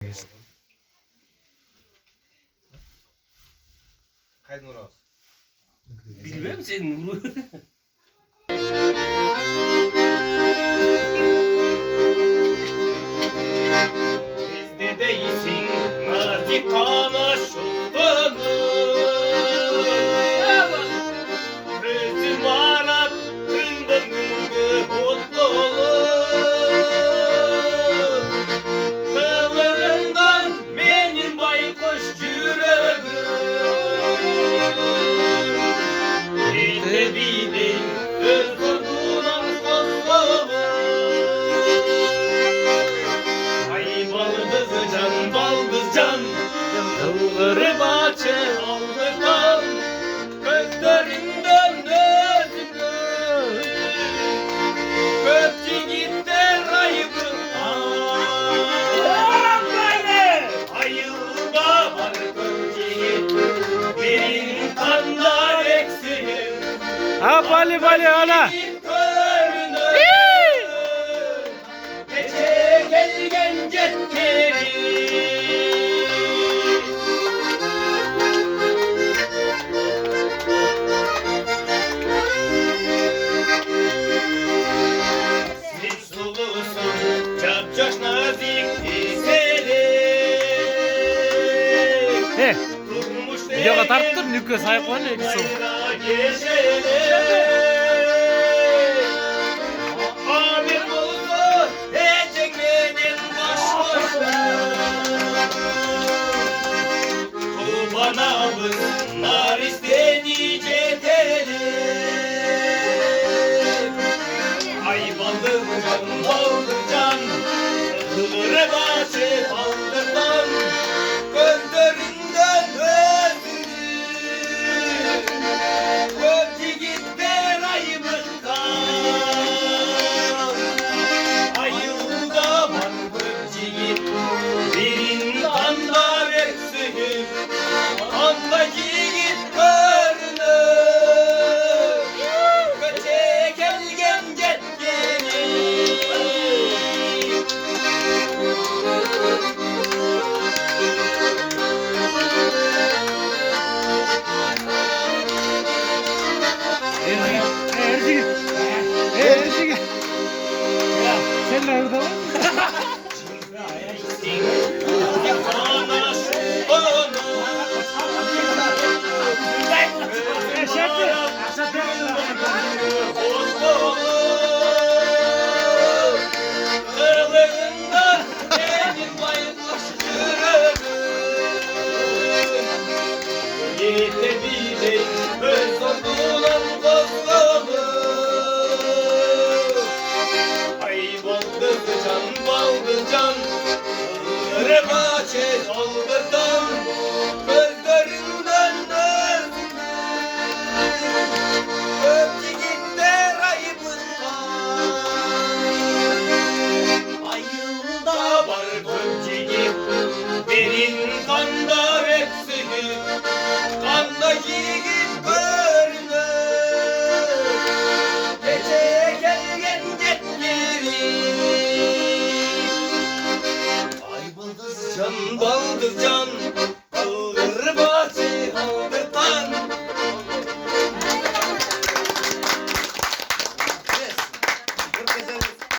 gelsin. Kaydın orası. Bilmem senin bunu. Bizde değilsin nazik kana sultanım. Gözüm arat günden günde mutluluk. Kılığından benim baykuş yüreğim. İşte bilin öz kurtulan kosluğum. Ay baldız can, baldız can, kılları bahçe aldıktan, gözlerinden özünü, öptü gitti rayımı. Ayılda var gölgeyi, benim kandar eksiğim. Ha bali bali ana. Gece gelgen cetkeri. Siz sulusun, çapçaş nazik güzelim. He. Durmuş Videoga tartıp dur, nükle sahip var ne ikisi o. bayrağı geçelim. Amir buldu, ecekmenin boş boşuna. Kubanağımız nar istenice telim. Ay baldım can, baldım can, kılları başı baldırdan, gözlerinden özünü. Öptü gitti rayımızdan. Ayılda var böcek, birin kanda veksiğim, kandaki git körünü. Göçe gelgen cetkeni. Ercik. Ercik. Sen nerede var? Rebaçe aldırdan, gözlerinden özünü. Öptü gitti rayımızdan. Ayılda var böceği, benim kanda veksiği, kandaki git börünü. Gece gelgen cetkeri. Ay baldız can, baldız can,